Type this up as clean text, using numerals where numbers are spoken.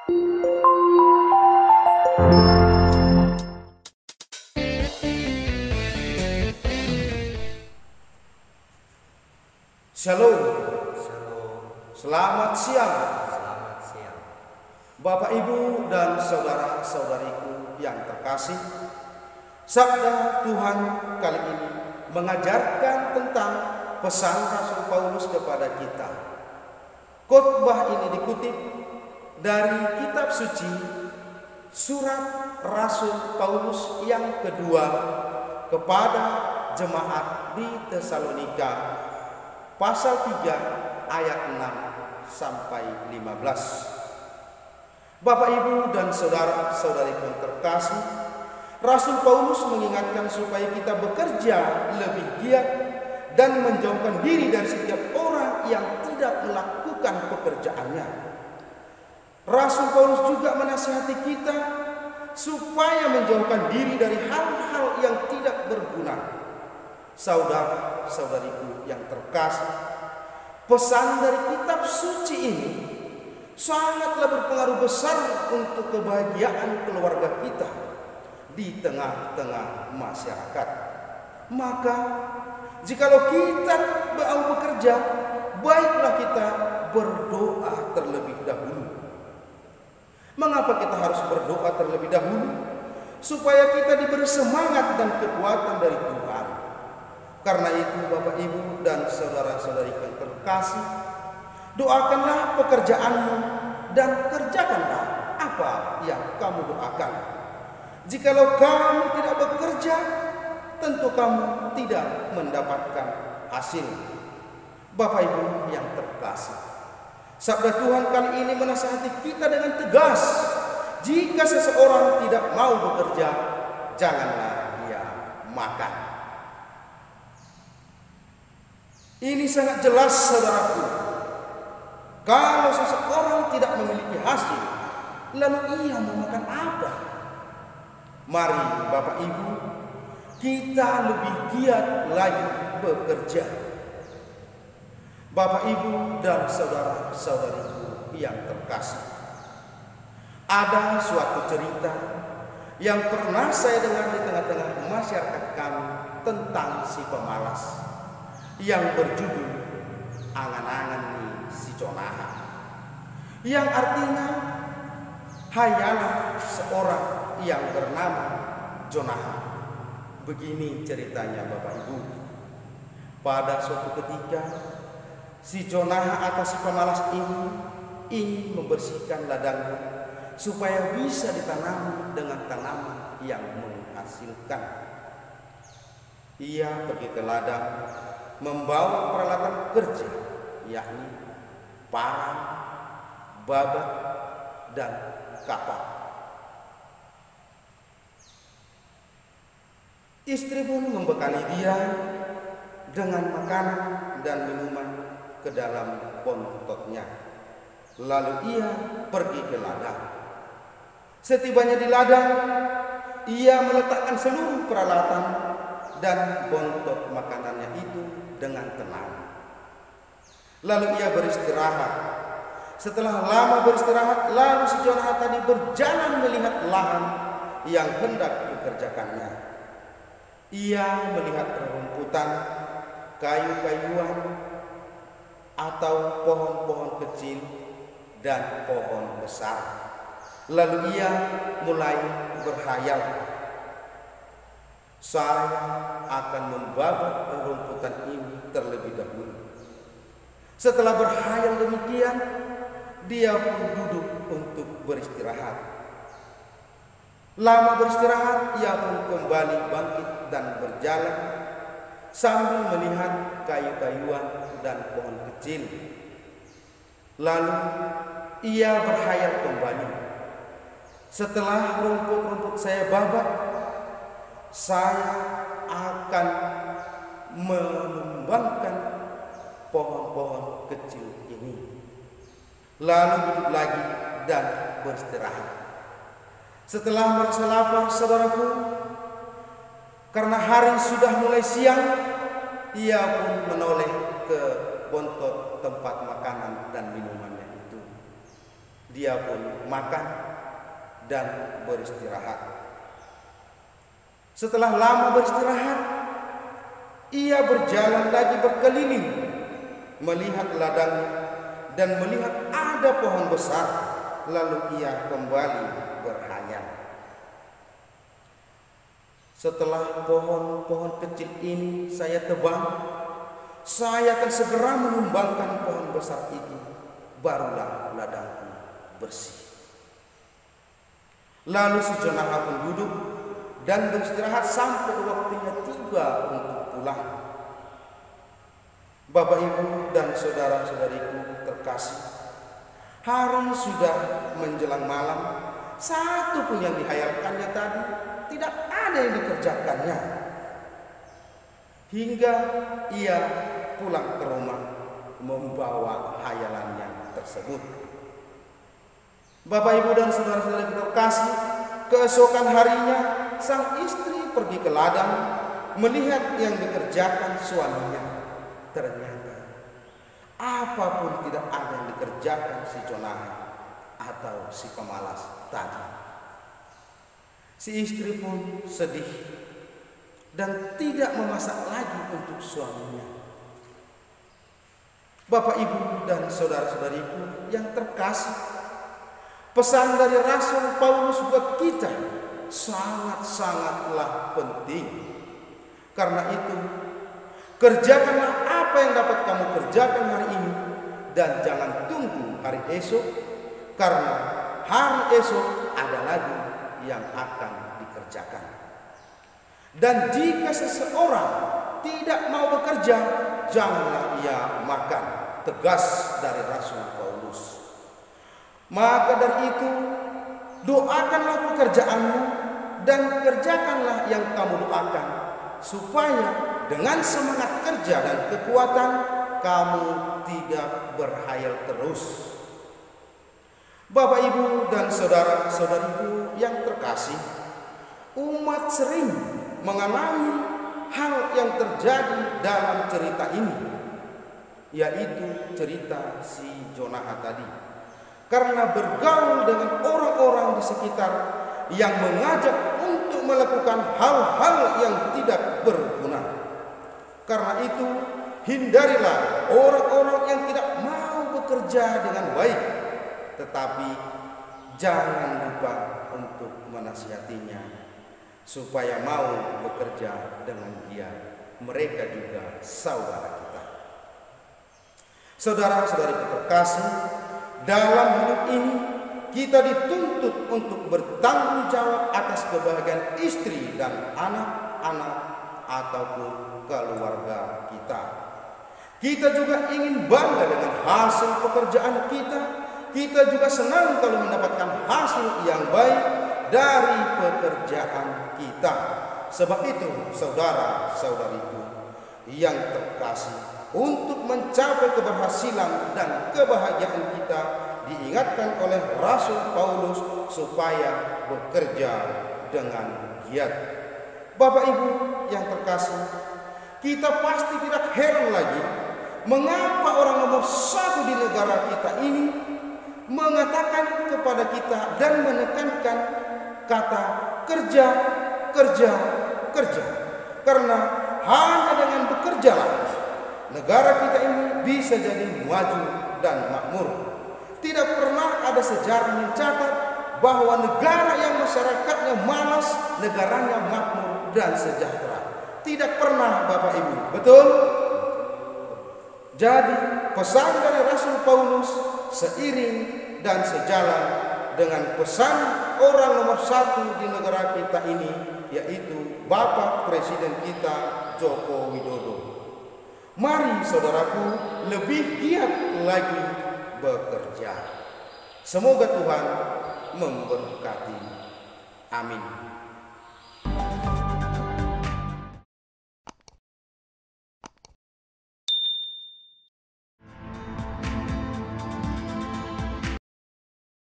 Shalom. Shalom. Selamat siang, Selamat siang. Bapak Ibu dan saudara-saudariku yang terkasih. Sabda Tuhan kali ini mengajarkan tentang pesan Rasul Paulus kepada kita. Khotbah ini dikutip dari kitab suci surat Rasul Paulus yang kedua kepada jemaat di Tesalonika, pasal 3 ayat 6 sampai 15. Bapak Ibu dan saudara-saudari yang terkasih, Rasul Paulus mengingatkan supaya kita bekerja lebih giat dan menjauhkan diri dari setiap orang yang tidak melakukan pekerjaannya. Rasul Paulus juga menasihati kita supaya menjauhkan diri dari hal-hal yang tidak berguna. Saudara-saudariku yang terkasih, pesan dari kitab suci ini sangatlah berpengaruh besar untuk kebahagiaan keluarga kita di tengah-tengah masyarakat. Maka jikalau kita mau bekerja, baiklah kita berdoa terlebih dahulu. Mengapa kita harus berdoa terlebih dahulu? Supaya kita diberi semangat dan kekuatan dari Tuhan. Karena itu Bapak Ibu dan saudara-saudari yang terkasih, doakanlah pekerjaanmu dan kerjakanlah apa yang kamu doakan. Jikalau kamu tidak bekerja, tentu kamu tidak mendapatkan hasil. Bapak Ibu yang terkasih, sabda Tuhan kali ini menasihati kita dengan tegas. Jika seseorang tidak mau bekerja, janganlah dia makan. Ini sangat jelas, saudaraku. Kalau seseorang tidak memiliki hasil, lalu ia mau makan apa? Mari Bapak Ibu, kita lebih giat lagi bekerja. Bapak Ibu dan saudara-saudariku yang terkasih, ada suatu cerita yang pernah saya dengar di tengah-tengah masyarakat kami tentang si pemalas yang berjudul Angan-angan si Jonaha, yang artinya hayalan seorang yang bernama Jonaha. Begini ceritanya Bapak Ibu. Pada suatu ketika si Jonaha atau si pemalas ini ingin membersihkan ladangnya supaya bisa ditanam dengan tanaman yang menghasilkan. Ia pergi ke ladang membawa peralatan kerja, yakni parang, babat, dan kapak. Istri pun membekali dia dengan makanan dan minuman ke dalam pontotnya. Lalu ia pergi ke ladang. Setibanya di ladang, ia meletakkan seluruh peralatan dan bontot makanannya itu dengan tenang. Lalu ia beristirahat. Setelah lama beristirahat, lalu si Jonaha tadi berjalan melihat lahan yang hendak dikerjakannya. Ia melihat rerumputan, kayu-kayuan, atau pohon-pohon kecil dan pohon besar. Lalu ia mulai berhayal, saya akan membabat rerumputan ini terlebih dahulu. Setelah berhayal demikian, dia pun duduk untuk beristirahat. Lama beristirahat, ia pun kembali bangkit dan berjalan sambil melihat kayu-kayuan dan pohon kecil. Lalu ia berhayal kembali, setelah rumput-rumput saya babat, saya akan menumbangkan pohon-pohon kecil ini. Lalu duduk lagi dan beristirahat. Setelah merasa lapar, saudaraku, karena hari sudah mulai siang, ia pun menoleh ke bontot tempat makanan dan minumannya itu. Dia pun makan dan beristirahat. Setelah lama beristirahat, ia berjalan lagi berkeliling, melihat ladangnya dan melihat ada pohon besar. Lalu ia kembali berhayal. Setelah pohon-pohon kecil ini saya tebang, saya akan segera menumbangkan pohon besar itu, barulah ladangku bersih. Lalu si Jonaha pun duduk dan beristirahat sampai waktunya tiba untuk pulang. Bapak, Ibu, dan saudara-saudariku terkasih, hari sudah menjelang malam. Satu pun yang dihayalkannya tadi tidak ada yang dikerjakannya, hingga ia pulang ke rumah membawa hayalannya tersebut. Bapak, Ibu, dan saudara-saudara terkasih, keesokan harinya sang istri pergi ke ladang melihat yang dikerjakan suaminya. Ternyata apapun tidak ada yang dikerjakan si Jonaha atau si pemalas tadi. Si istri pun sedih dan tidak memasak lagi untuk suaminya. Bapak, Ibu, dan saudara-saudariku yang terkasih, pesan dari Rasul Paulus buat kita sangat-sangatlah penting. Karena itu, kerjakanlah apa yang dapat kamu kerjakan hari ini dan jangan tunggu hari esok, karena hari esok ada lagi yang akan dikerjakan. Dan jika seseorang tidak mau bekerja, janganlah ia makan. Tegas dari Rasul Paulus. Maka dari itu, doakanlah pekerjaanmu dan kerjakanlah yang kamu doakan, supaya dengan semangat kerja dan kekuatan kamu tidak berhayal terus. Bapak, Ibu, dan saudara-saudariku yang terkasih, umat sering mengalami hal yang terjadi dalam cerita ini, yaitu cerita si Jonaha tadi. Karena bergaul dengan orang-orang di sekitar yang mengajak untuk melakukan hal-hal yang tidak berguna. Karena itu, hindarilah orang-orang yang tidak mau bekerja dengan baik, tetapi jangan lupa untuk menasihatinya supaya mau bekerja dengan giat. Mereka juga saudara kita. Saudara-saudari terkasih, dalam hidup ini kita dituntut untuk bertanggung jawab atas kebahagiaan istri dan anak-anak ataupun keluarga kita. Kita juga ingin bangga dengan hasil pekerjaan kita. Kita juga senang kalau mendapatkan hasil yang baik dari pekerjaan kita. Sebab itu, saudara-saudariku yang terkasih, untuk mencapai keberhasilan dan kebahagiaan kita, diingatkan oleh Rasul Paulus supaya bekerja dengan giat. Bapak, Ibu yang terkasih, kita pasti tidak heran lagi mengapa orang nomor satu di negara kita ini mengatakan kepada kita dan menekankan kata kerja, kerja, kerja. Karena hanya dengan bekerjalah negara kita ini bisa jadi maju dan makmur. Tidak pernah ada sejarah mencatat bahwa negara yang masyarakatnya malas, negaranya makmur dan sejahtera. Tidak pernah, Bapak Ibu. Betul? Jadi pesan dari Rasul Paulus seiring dan sejalan dengan pesan orang nomor satu di negara kita ini, yaitu Bapak Presiden kita Joko Widodo. Mari saudaraku lebih giat lagi bekerja. Semoga Tuhan memberkati. Amin.